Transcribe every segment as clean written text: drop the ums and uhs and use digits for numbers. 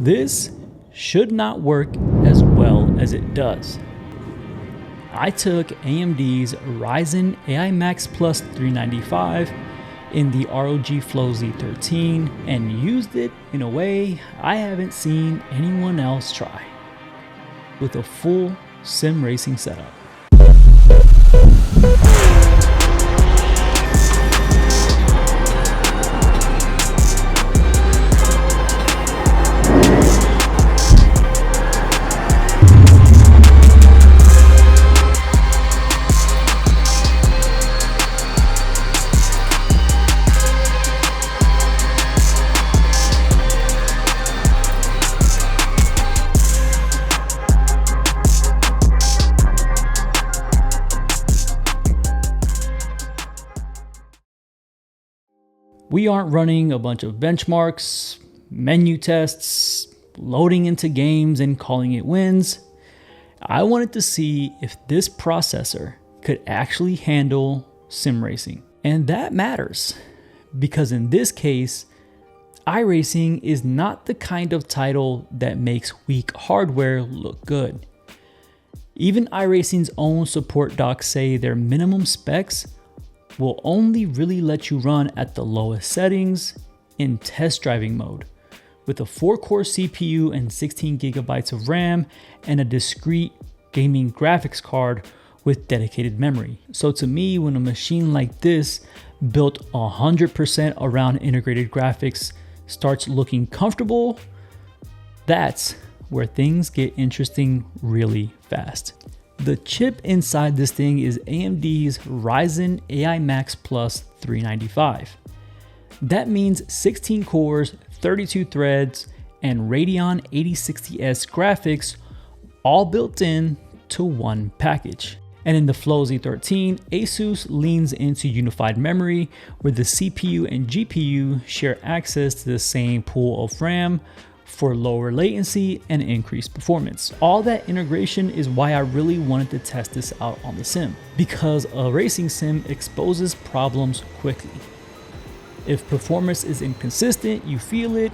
This should not work as well as it does. I took AMD's Ryzen AI Max Plus 395 in the ROG Flow Z13 and used it in a way I haven't seen anyone else try, with a full sim racing setup. We aren't running a bunch of benchmarks, menu tests, loading into games and calling it wins. I wanted to see if this processor could actually handle sim racing. And that matters, because in this case, iRacing is not the kind of title that makes weak hardware look good. Even iRacing's own support docs say their minimum specs will only really let you run at the lowest settings in test driving mode, with a 4-core CPU and 16 gigabytes of RAM and a discrete gaming graphics card with dedicated memory. So to me, when a machine like this, built 100% around integrated graphics, starts looking comfortable, that's where things get interesting really fast. The chip inside this thing is AMD's Ryzen AI Max Plus 395. That means 16 cores, 32 threads, and Radeon 8060S graphics, all built in to one package. And in the Flow Z13, ASUS leans into unified memory, where the CPU and GPU share access to the same pool of RAM for lower latency and increased performance. All that integration is why I really wanted to test this out on the sim, because a racing sim exposes problems quickly. If performance is inconsistent, you feel it.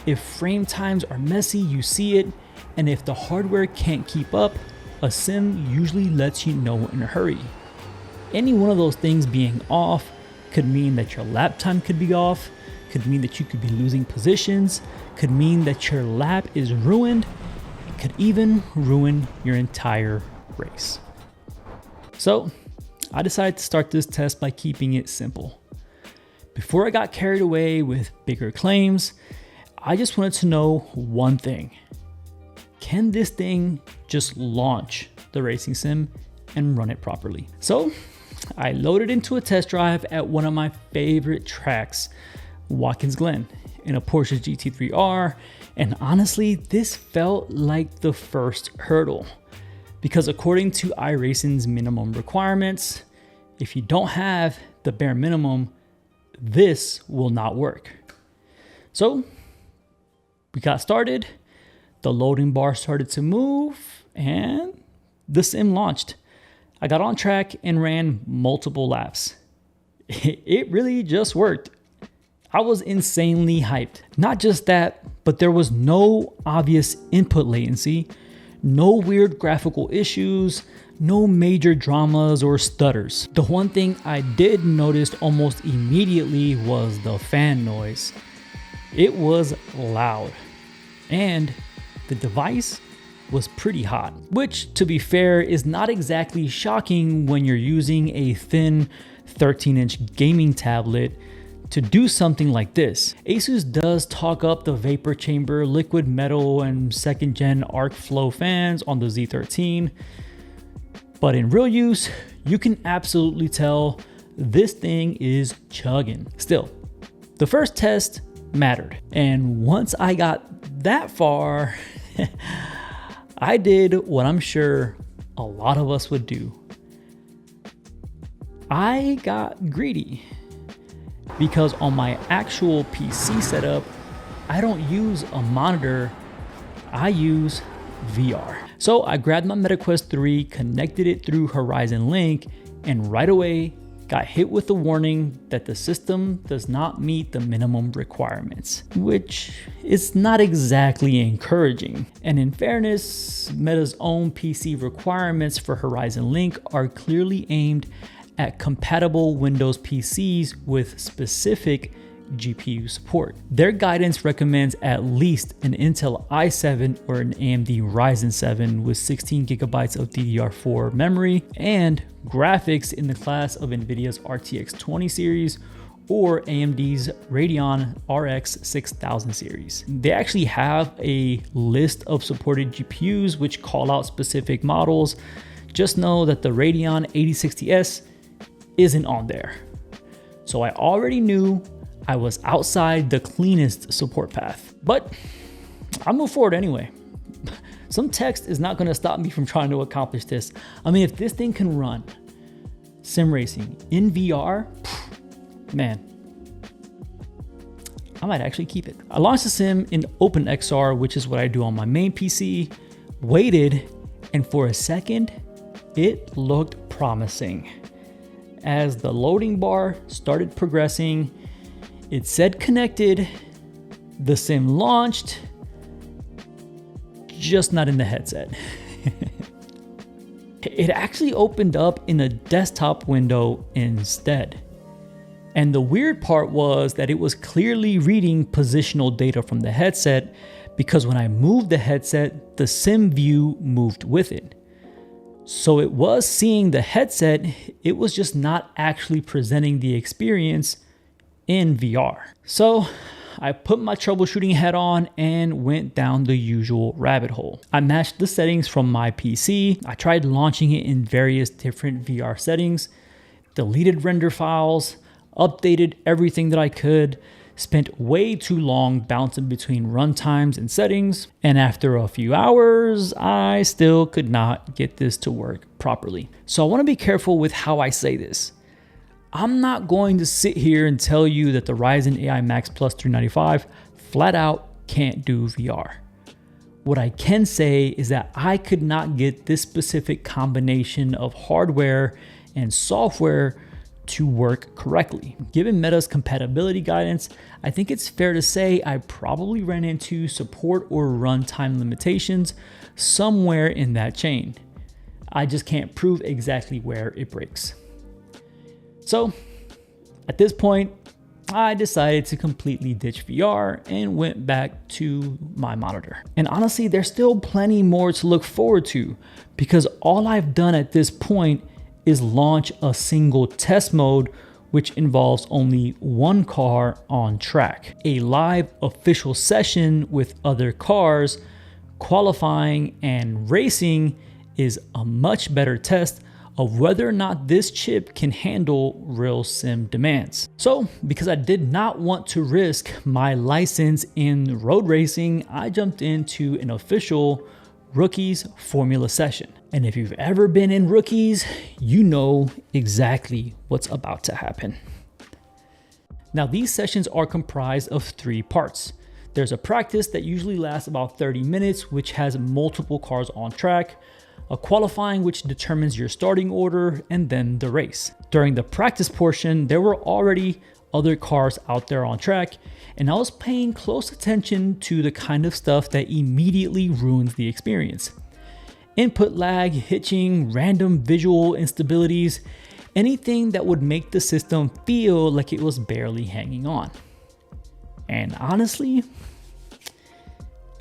If frame times are messy, you see it. And if the hardware can't keep up, a sim usually lets you know in a hurry. Any one of those things being off could mean that your lap time could be off, could mean that you could be losing positions, could mean that your lap is ruined, it could even ruin your entire race. So I decided to start this test by keeping it simple. Before I got carried away with bigger claims, I just wanted to know one thing. Can this thing just launch the racing sim and run it properly? So I loaded into a test drive at one of my favorite tracks, Watkins Glen, in a Porsche GT3R, and honestly, this felt like the first hurdle, because according to iRacing's minimum requirements, if you don't have the bare minimum, this will not work. So we got started, the loading bar started to move, and the sim launched. I got on track and ran multiple laps. It really just worked. I was insanely hyped. Not just that, but there was no obvious input latency, no weird graphical issues, no major dramas or stutters. The one thing I did notice almost immediately was the fan noise. It was loud, and the device was pretty hot, which, to be fair, is not exactly shocking when you're using a thin 13-inch gaming tablet to do something like this. ASUS does talk up the vapor chamber, liquid metal, and 2nd gen arc flow fans on the Z13, but in real use, you can absolutely tell this thing is chugging. Still, the first test mattered, and once I got that far, I did what I'm sure a lot of us would do. I got greedy, because on my actual PC setup, I don't use a monitor, I use VR. So I grabbed my MetaQuest 3, connected it through Horizon Link, and right away got hit with a warning that the system does not meet the minimum requirements, which is not exactly encouraging. And in fairness, Meta's own PC requirements for Horizon Link are clearly aimed at compatible Windows PCs with specific GPU support. Their guidance recommends at least an Intel i7 or an AMD Ryzen 7 with 16 gigabytes of DDR4 memory and graphics in the class of NVIDIA's RTX 20 series or AMD's Radeon RX 6000 series. They actually have a list of supported GPUs which call out specific models. Just know that the Radeon 8060S isn't on there. So I already knew I was outside the cleanest support path, but I'll move forward anyway. Some text is not going to stop me from trying to accomplish this. I mean, if this thing can run sim racing in VR, man, I might actually keep it. I launched the sim in OpenXR, which is what I do on my main PC, waited, and for a second, it looked promising. As the loading bar started progressing, it said connected, the sim launched, just not in the headset. It actually opened up in a desktop window instead. And the weird part was that it was clearly reading positional data from the headset because when I moved the headset, the sim view moved with it. So it was seeing the headset, it was just not actually presenting the experience in VR. So I put my troubleshooting hat on and went down the usual rabbit hole. I matched the settings from my PC. I tried launching it in various different VR settings, deleted render files, updated everything that I could, spent way too long bouncing between runtimes and settings, and after a few hours, I still could not get this to work properly. So I want to be careful with how I say this. I'm not going to sit here and tell you that the Ryzen AI Max Plus 395 flat out can't do VR. What I can say is that I could not get this specific combination of hardware and software to work correctly. Given Meta's compatibility guidance, I think it's fair to say I probably ran into support or runtime limitations somewhere in that chain. I just can't prove exactly where it breaks. So at this point, I decided to completely ditch VR and went back to my monitor. And honestly, there's still plenty more to look forward to because all I've done at this point is launch a single test mode, which involves only one car on track. A live official session with other cars, qualifying and racing is a much better test of whether or not this chip can handle real sim demands. So, because I did not want to risk my license in road racing, I jumped into an official Rookies Formula session. And if you've ever been in Rookies, you know exactly what's about to happen. Now, these sessions are comprised of 3 parts. There's a practice that usually lasts about 30 minutes, which has multiple cars on track, a qualifying which determines your starting order, and then the race. During the practice portion, there were already other cars out there on track, and I was paying close attention to the kind of stuff that immediately ruins the experience. Input lag, hitching, random visual instabilities, anything that would make the system feel like it was barely hanging on. And honestly,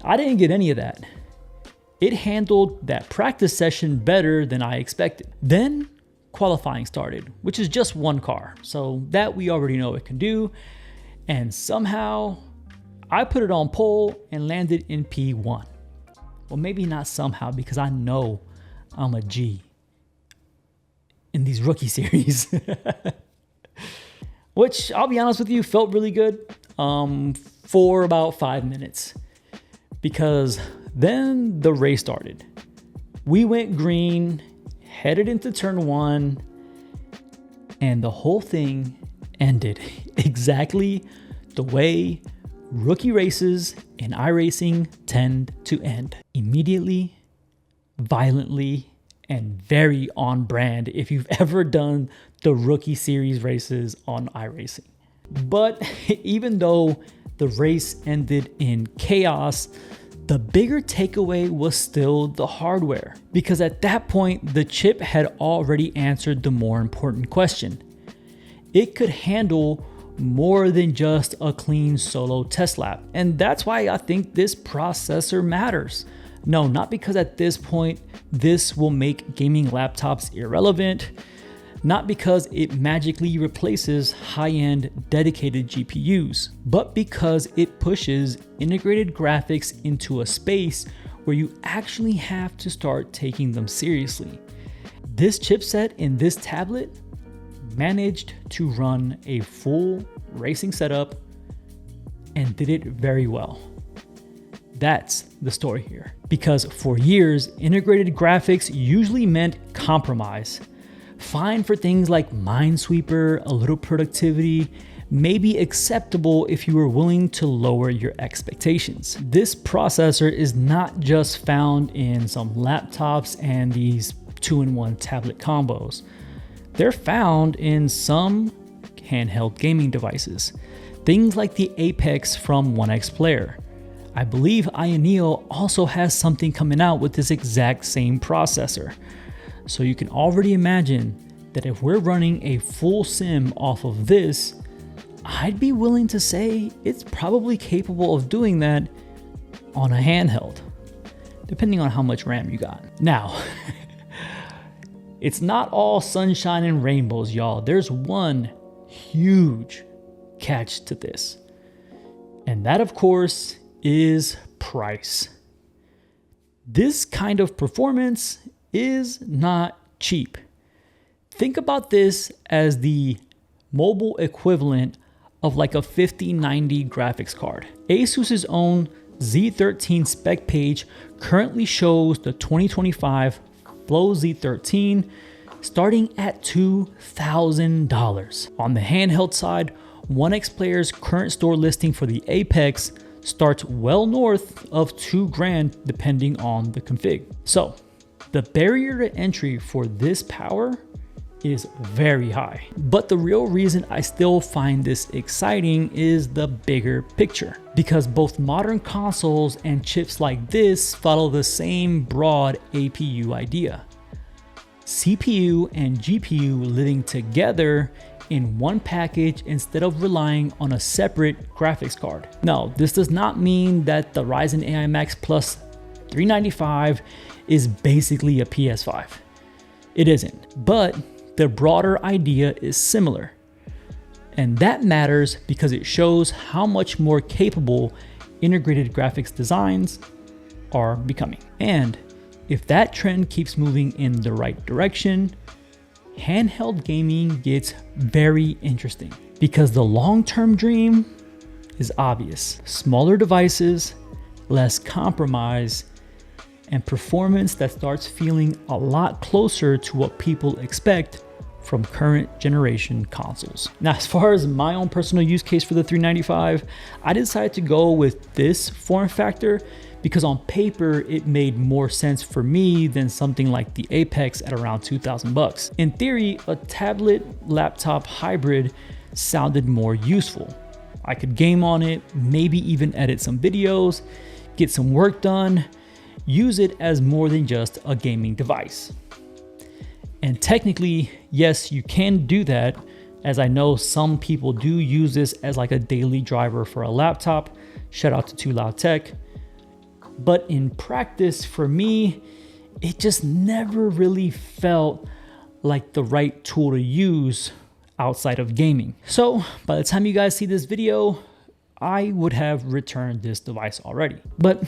I didn't get any of that. It handled that practice session better than I expected. Then qualifying started, which is just one car. So that we already know it can do. And somehow I put it on pole and landed in P1. Well, maybe not somehow because I know I'm a G in these rookie series. Which I'll be honest with you, felt really good for about 5 minutes. Because then the race started. We went green, headed into turn 1, and the whole thing ended exactly the way rookie races in iRacing tend to end. Immediately, violently, and very on brand if you've ever done the Rookie Series races on iRacing. But even though the race ended in chaos, the bigger takeaway was still the hardware, because at that point, the chip had already answered the more important question. It could handle more than just a clean solo test lap. And that's why I think this processor matters. No, not because at this point, this will make gaming laptops irrelevant, not because it magically replaces high-end dedicated GPUs, but because it pushes integrated graphics into a space where you actually have to start taking them seriously. This chipset in this tablet managed to run a full racing setup and did it very well. That's the story here. Because for years, integrated graphics usually meant compromise. Fine for things like Minesweeper, a little productivity, maybe acceptable if you were willing to lower your expectations. This processor is not just found in some laptops and these 2-in-1 tablet combos. They're found in some handheld gaming devices. Things like the Apex from 1xPlayer. I believe Ioneo also has something coming out with this exact same processor. So you can already imagine that if we're running a full sim off of this, I'd be willing to say it's probably capable of doing that on a handheld, depending on how much RAM you got. Now, it's not all sunshine and rainbows, y'all. There's one huge catch to this. And that, of course, is price. This kind of performance is not cheap. Think about this as the mobile equivalent of like a 5090 graphics card. Asus's own Z13 spec page currently shows the 2025 Flow Z13 starting at $2,000. On the handheld side, 1xPlayer's current store listing for the Apex starts well north of $2,000 depending on the config. So the barrier to entry for this power is very high. But the real reason I still find this exciting is the bigger picture, because both modern consoles and chips like this follow the same broad APU idea. CPU and GPU living together in one package instead of relying on a separate graphics card. Now, this does not mean that the Ryzen AI Max Plus 395 is basically a PS5. It isn't, but the broader idea is similar. And that matters because it shows how much more capable integrated graphics designs are becoming. And if that trend keeps moving in the right direction, handheld gaming gets very interesting, because the long-term dream is obvious. Smaller devices, less compromise, and performance that starts feeling a lot closer to what people expect from current generation consoles. Now, as far as my own personal use case for the 395, I decided to go with this form factor because on paper, it made more sense for me than something like the Apex at around $2,000. In theory, a tablet laptop hybrid sounded more useful. I could game on it, maybe even edit some videos, get some work done, use it as more than just a gaming device. And technically, yes, you can do that, as I know some people do use this as like a daily driver for a laptop. Shout out to Too Loud Tech. But in practice, for me, it just never really felt like the right tool to use outside of gaming. So by the time you guys see this video, I would have returned this device already. But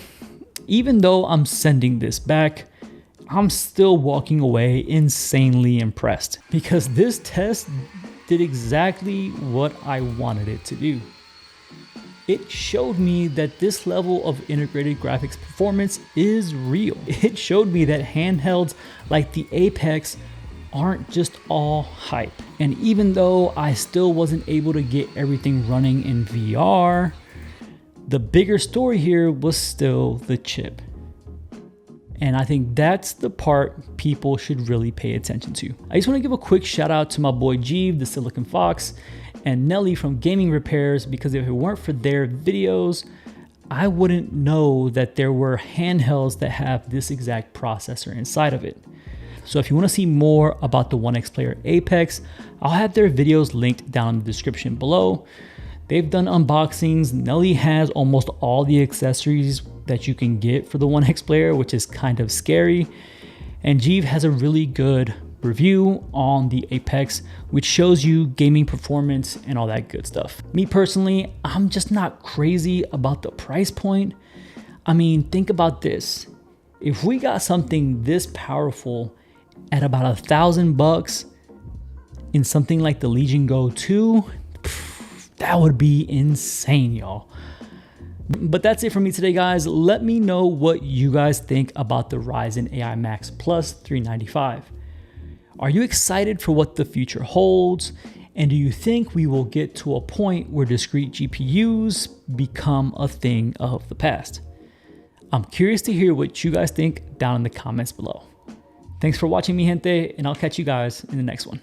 even though I'm sending this back, I'm still walking away insanely impressed, because this test did exactly what I wanted it to do. It showed me that this level of integrated graphics performance is real. It showed me that handhelds like the Apex aren't just all hype. And even though I still wasn't able to get everything running in VR, the bigger story here was still the chip. And I think that's the part people should really pay attention to. I just want to give a quick shout out to my boy Jeeve, the Silicon Fox, and Nelly from Gaming Repairs, because if it weren't for their videos, I wouldn't know that there were handhelds that have this exact processor inside of it. So if you want to see more about the 1X Player Apex, I'll have their videos linked down in the description below. They've done unboxings. Nelly has almost all the accessories that you can get for the 1X Player, which is kind of scary. And Jeeve has a really good review on the Apex, which shows you gaming performance and all that good stuff. Me personally, I'm just not crazy about the price point. I mean, think about this. If we got something this powerful at about $1,000 in something like the Legion Go 2, that would be insane, y'all. But that's it for me today, guys. Let me know what you guys think about the Ryzen AI Max Plus 395. Are you excited for what the future holds? And do you think we will get to a point where discrete GPUs become a thing of the past? I'm curious to hear what you guys think down in the comments below. Thanks for watching me, gente, and I'll catch you guys in the next one.